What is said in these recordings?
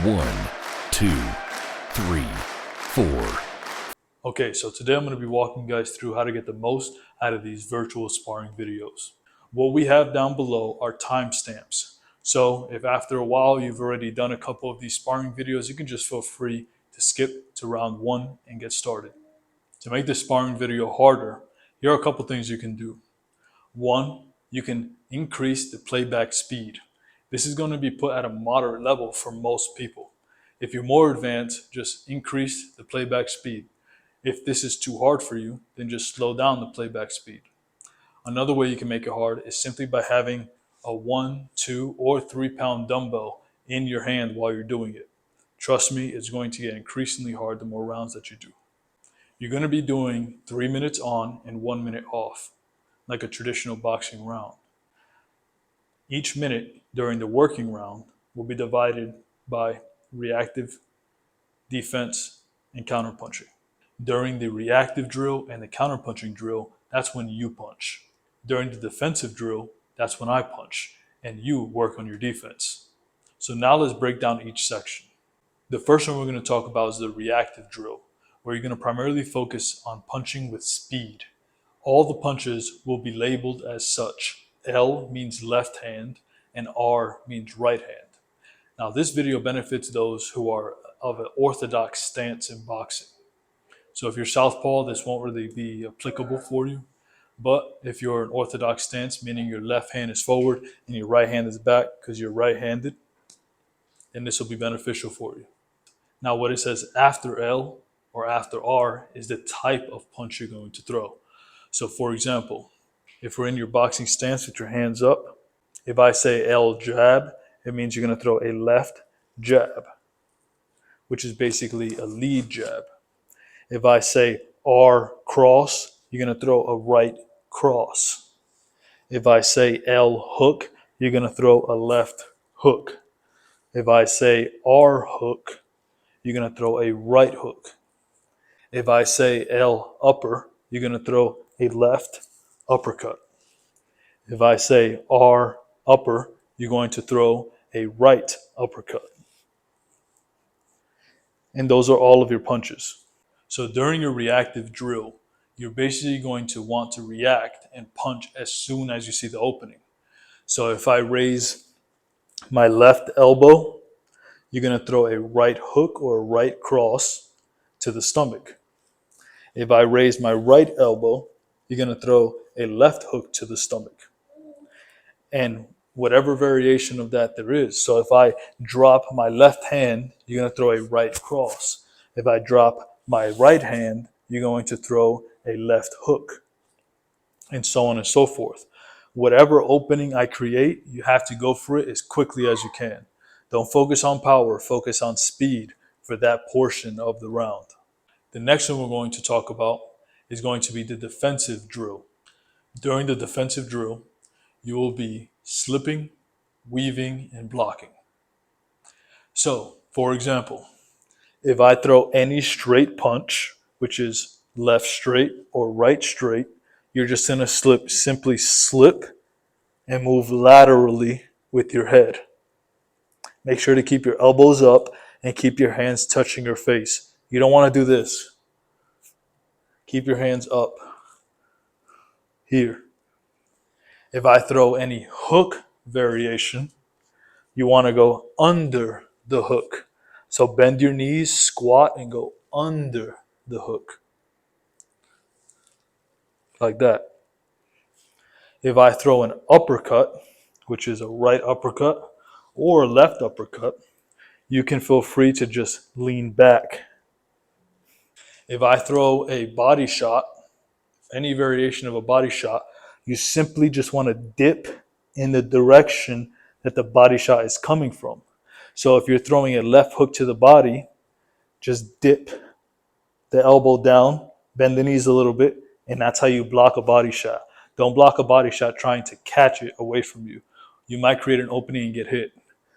1, 2, 3, 4. Okay, so today I'm going to be walking you guys through how to get the most out of these virtual sparring videos. What we have down below are timestamps. So if after a while you've already done a couple of these sparring videos, you can just feel free to skip to round 1 and get started. To make this sparring video harder, here are a couple things you can do. 1, you can increase the playback speed. This is going to be put at a moderate level for most people. If you're more advanced, just increase the playback speed. If this is too hard for you, then just slow down the playback speed. Another way you can make it hard is simply by having a 1, 2, or 3 pound dumbbell in your hand while you're doing it. Trust me, it's going to get increasingly hard the more rounds that you do. You're going to be doing 3 minutes on and 1 minute off, like a traditional boxing round. Each minute during the working round will be divided by reactive, defense, and counterpunching. During the reactive drill and the counterpunching drill, that's when you punch. During the defensive drill, that's when I punch, and you work on your defense. So now let's break down each section. The first one we're going to talk about is the reactive drill, where you're going to primarily focus on punching with speed. All the punches will be labeled as such. L means left hand, and R means right hand. Now this video benefits those who are of an orthodox stance in boxing. So if you're southpaw, this won't really be applicable for you. But if you're an orthodox stance, meaning your left hand is forward and your right hand is back because you're right-handed, then this will be beneficial for you. Now what it says after L or after R is the type of punch you're going to throw. So for example, if we're in your boxing stance with your hands up, if I say L jab, it means you're going to throw a left jab, which is basically a lead jab. If I say R cross, you're going to throw a right cross. If I say L hook, you're going to throw a left hook. If I say R hook, you're going to throw a right hook. If I say L upper, you're going to throw a left uppercut. If I say R upper, you're going to throw a right uppercut. And those are all of your punches. So during your reactive drill, you're basically going to want to react and punch as soon as you see the opening. So if I raise my left elbow, you're going to throw a right hook or a right cross to the stomach. If I raise my right elbow, you're going to throw a left hook to the stomach. And whatever variation of that there is. So if I drop my left hand, you're going to throw a right cross. If I drop my right hand, you're going to throw a left hook, and so on and so forth. Whatever opening I create, you have to go for it as quickly as you can. Don't focus on power, focus on speed for that portion of the round. The next one we're going to talk about is going to be the defensive drill. During the defensive drill, you will be slipping, weaving, and blocking. So, for example, if I throw any straight punch, which is left straight or right straight, you're just going to simply slip and move laterally with your head. Make sure to keep your elbows up and keep your hands touching your face. You don't want to do this. Keep your hands up here. If I throw any hook variation, you want to go under the hook. So bend your knees, squat, and go under the hook. Like that. If I throw an uppercut, which is a right uppercut or a left uppercut, you can feel free to just lean back. If I throw a body shot, any variation of a body shot, you simply just want to dip in the direction that the body shot is coming from. So if you're throwing a left hook to the body, just dip the elbow down, bend the knees a little bit, and that's how you block a body shot. Don't block a body shot trying to catch it away from you. You might create an opening and get hit.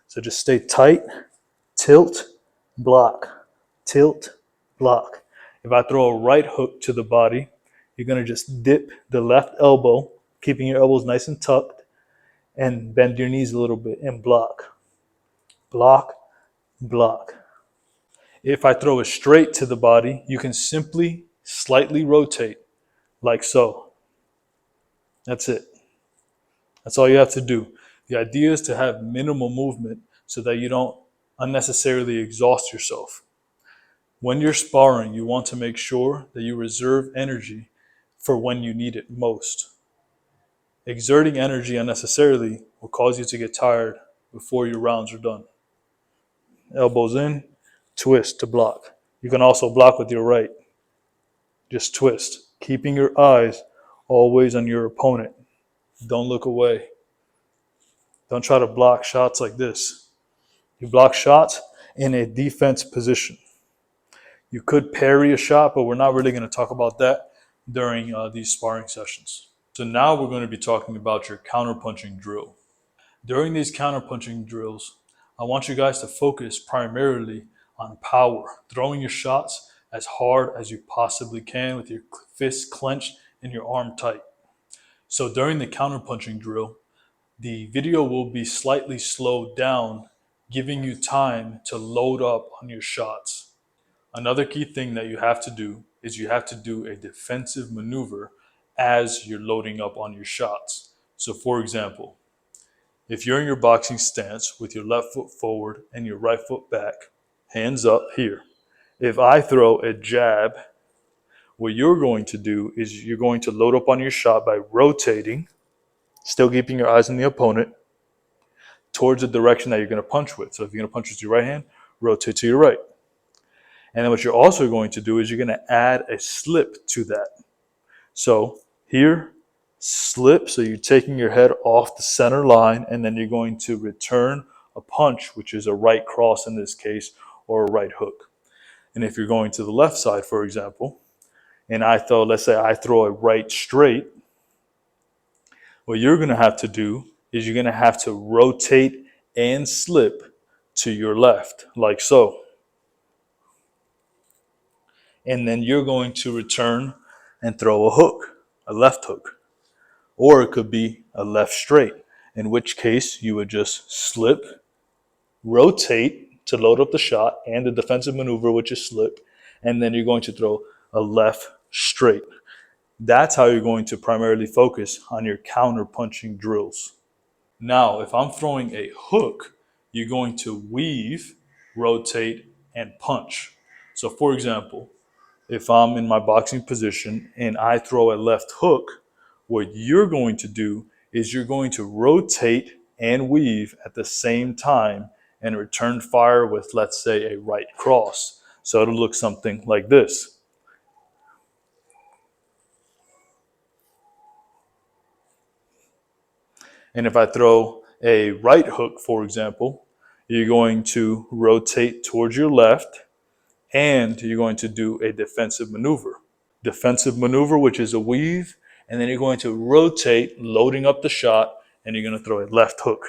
So just stay tight, tilt, block, tilt, block. If I throw a right hook to the body, you're going to just dip the left elbow, keeping your elbows nice and tucked, and bend your knees a little bit and block. Block, block. If I throw it straight to the body, you can simply slightly rotate like so. That's it. That's all you have to do. The idea is to have minimal movement so that you don't unnecessarily exhaust yourself. When you're sparring, you want to make sure that you reserve energy for when you need it most. Exerting energy unnecessarily will cause you to get tired before your rounds are done. Elbows in, twist to block. You can also block with your right. Just twist, keeping your eyes always on your opponent. Don't look away. Don't try to block shots like this. You block shots in a defense position. You could parry a shot, but we're not really going to talk about that during these sparring sessions. So now we're going to be talking about your counterpunching drill. During these counterpunching drills, I want you guys to focus primarily on power, throwing your shots as hard as you possibly can with your fist clenched and your arm tight. So during the counterpunching drill, the video will be slightly slowed down, giving you time to load up on your shots. Another key thing that you have to do is you have to do a defensive maneuver as you're loading up on your shots. So for example, if you're in your boxing stance with your left foot forward and your right foot back, hands up here. If I throw a jab, what you're going to do is you're going to load up on your shot by rotating, still keeping your eyes on the opponent, towards the direction that you're going to punch with. So if you're going to punch with your right hand, rotate to your right. And then what you're also going to do is you're going to add a slip to that. So here, slip, so you're taking your head off the center line, and then you're going to return a punch, which is a right cross in this case, or a right hook. And if you're going to the left side, for example, and let's say I throw a right straight, what you're going to have to do is you're going to have to rotate and slip to your left, like so. And then you're going to return and throw a hook, a left hook. Or it could be a left straight, in which case you would just slip, rotate to load up the shot and the defensive maneuver, which is slip, and then you're going to throw a left straight. That's how you're going to primarily focus on your counter punching drills. Now, if I'm throwing a hook, you're going to weave, rotate, and punch. So for example, if I'm in my boxing position and I throw a left hook, what you're going to do is you're going to rotate and weave at the same time and return fire with, let's say, a right cross. So it'll look something like this. And if I throw a right hook, for example, you're going to rotate towards your left and you're going to do a defensive maneuver. Defensive maneuver, which is a weave, and then you're going to rotate, loading up the shot, and you're going to throw a left hook.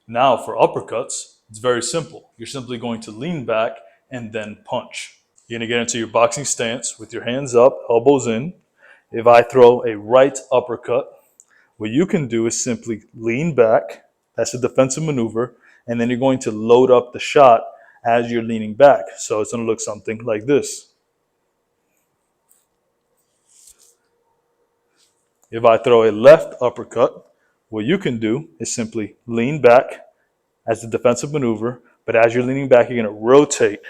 Now for uppercuts, it's very simple. You're simply going to lean back and then punch. You're going to get into your boxing stance with your hands up, elbows in. If I throw a right uppercut, what you can do is simply lean back. That's a defensive maneuver. And then you're going to load up the shot as you're leaning back. So it's going to look something like this. If I throw a left uppercut, what you can do is simply lean back as a defensive maneuver, but as you're leaning back, you're going to rotate,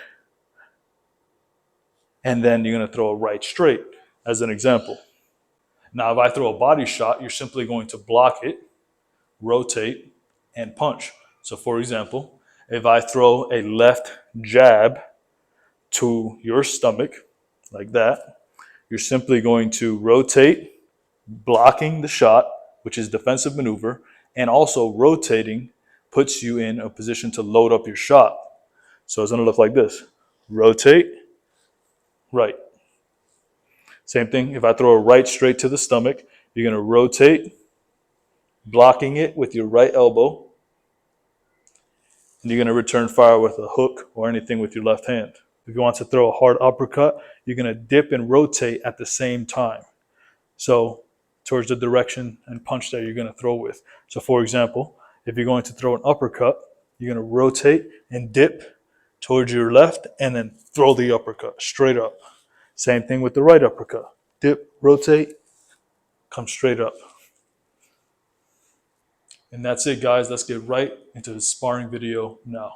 and then you're going to throw a right straight, as an example. Now, if I throw a body shot, you're simply going to block it, rotate, and punch. So for example, if I throw a left jab to your stomach, like that, you're simply going to rotate, blocking the shot, which is defensive maneuver, and also rotating puts you in a position to load up your shot. So it's going to look like this. Rotate, right. Same thing, if I throw a right straight to the stomach, you're going to rotate, blocking it with your right elbow, and you're going to return fire with a hook or anything with your left hand. If you want to throw a hard uppercut, you're going to dip and rotate at the same time. So towards the direction and punch that you're going to throw with. So for example, if you're going to throw an uppercut, You're going to rotate and dip towards your left and then throw the uppercut straight up. Same thing with the right uppercut. Dip, rotate, come straight up. And that's it, guys. Let's get right into the sparring video now.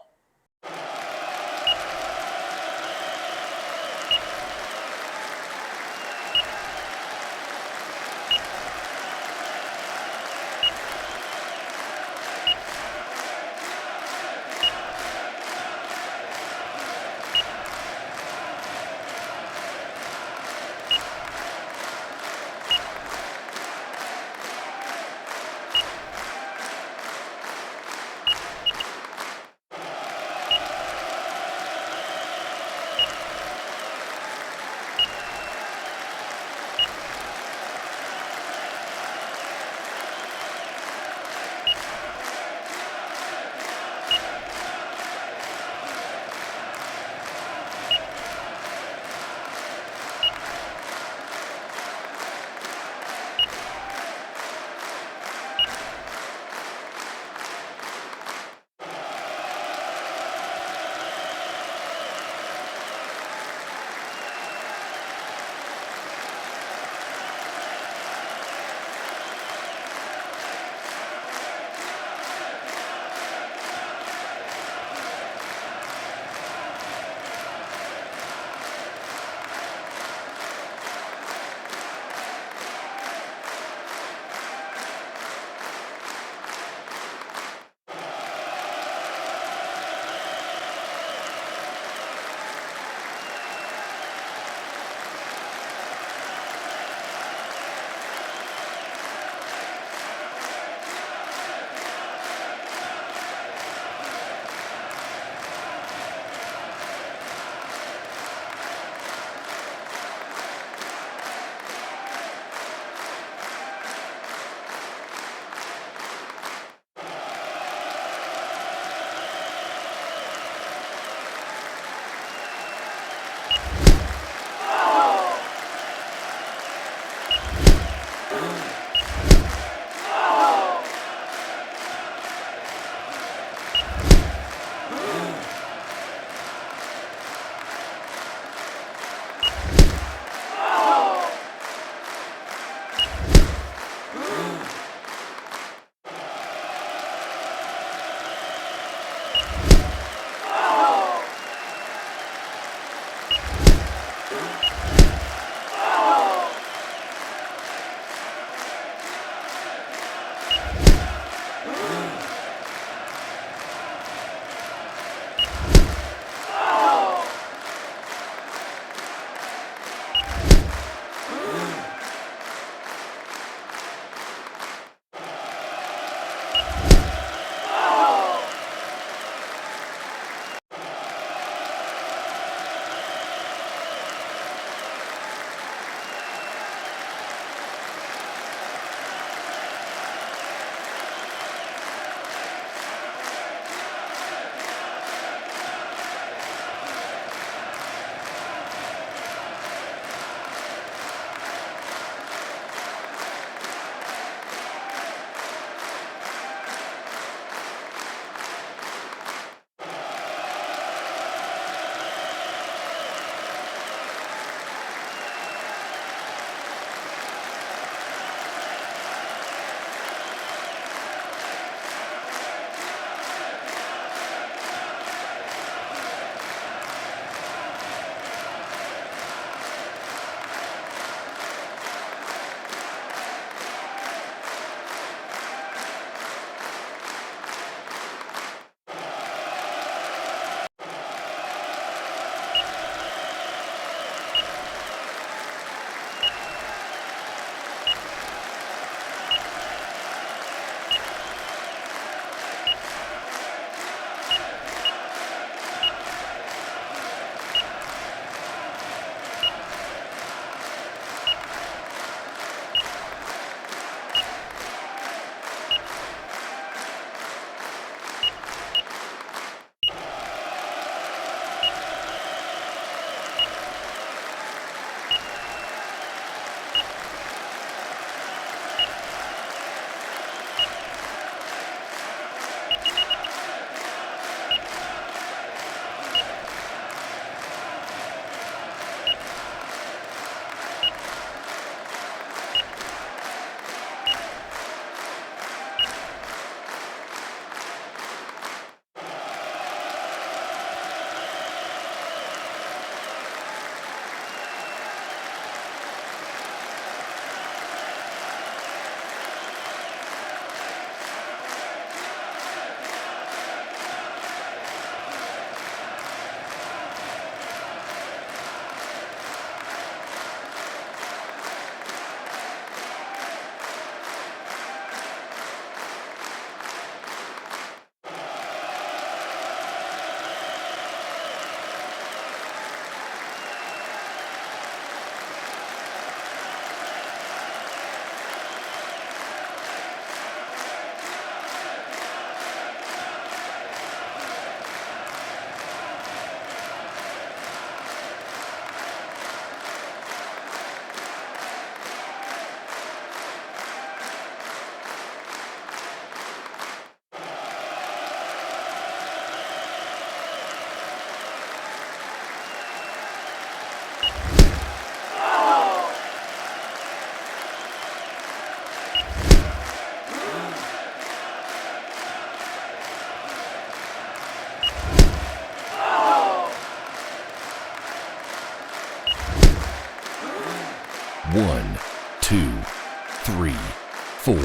4,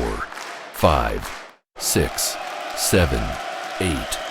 5, 6, 7, 8.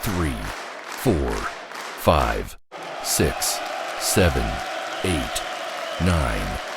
3, 4, 5, 6, 7, 8, 9.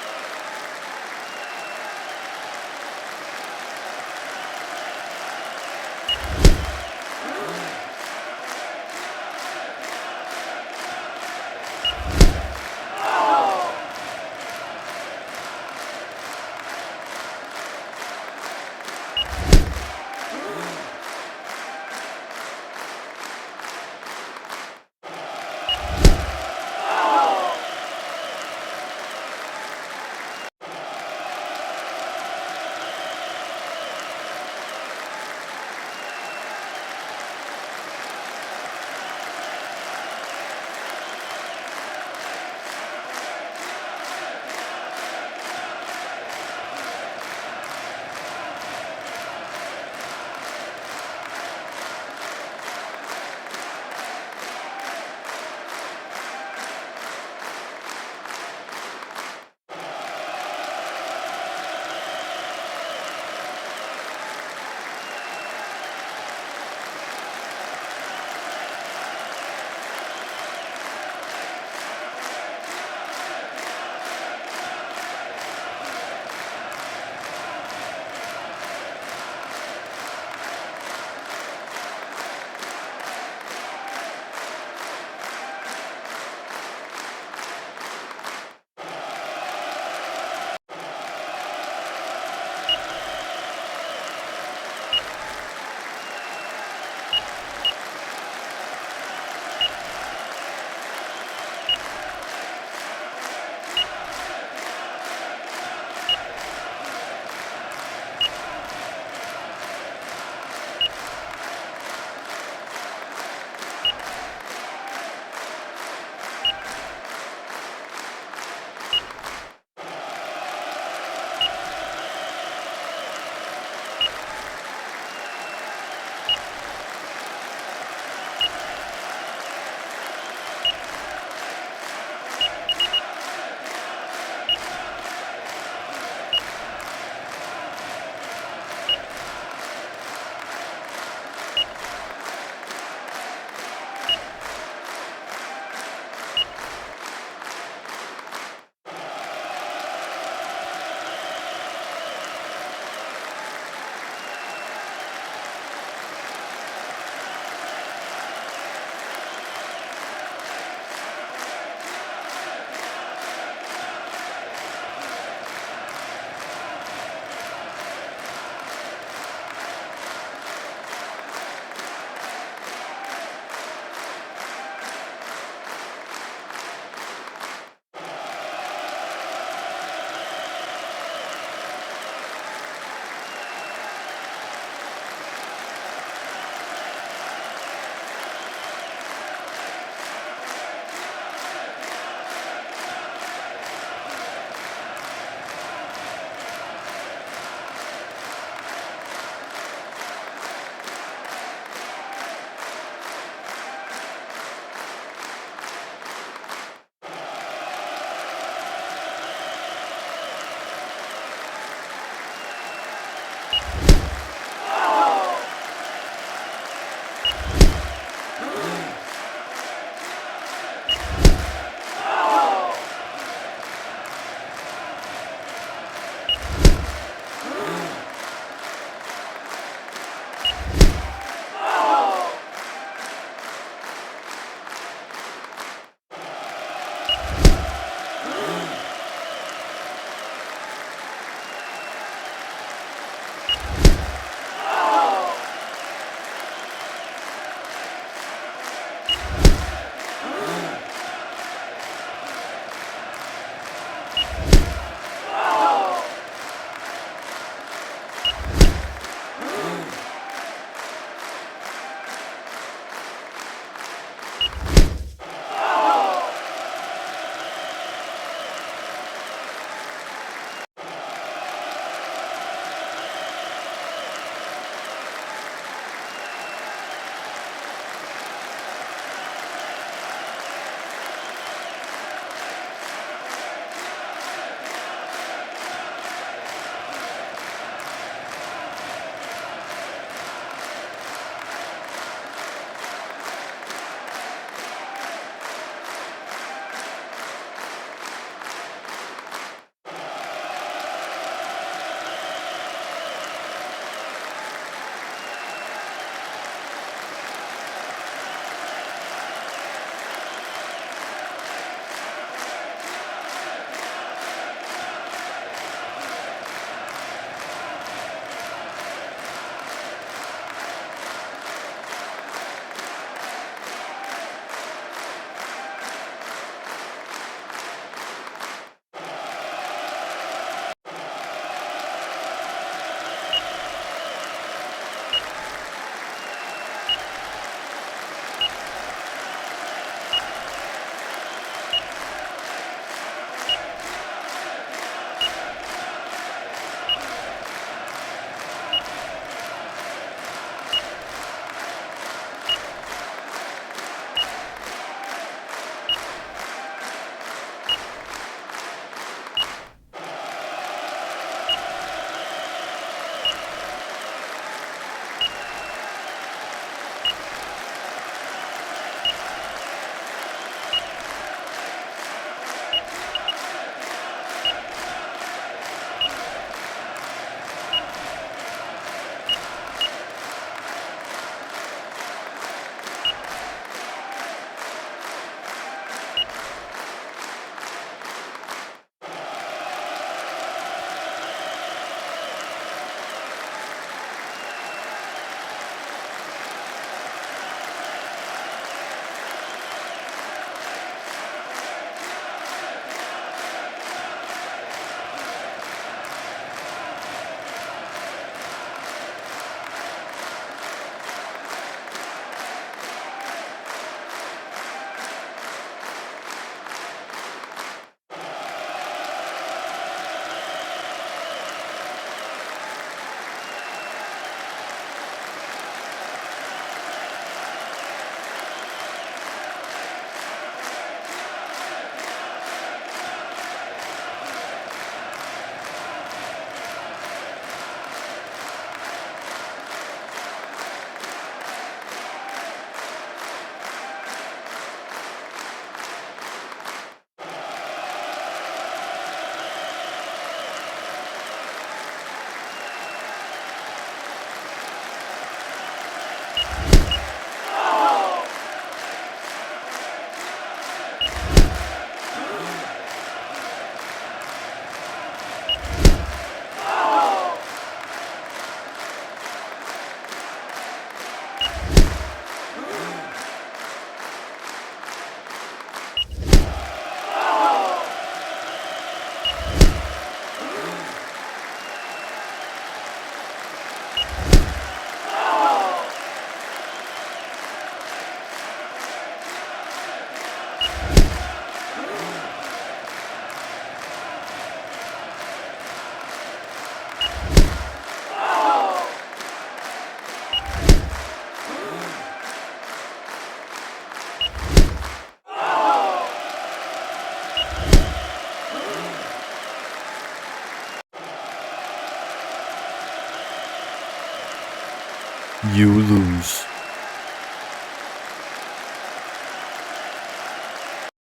You lose.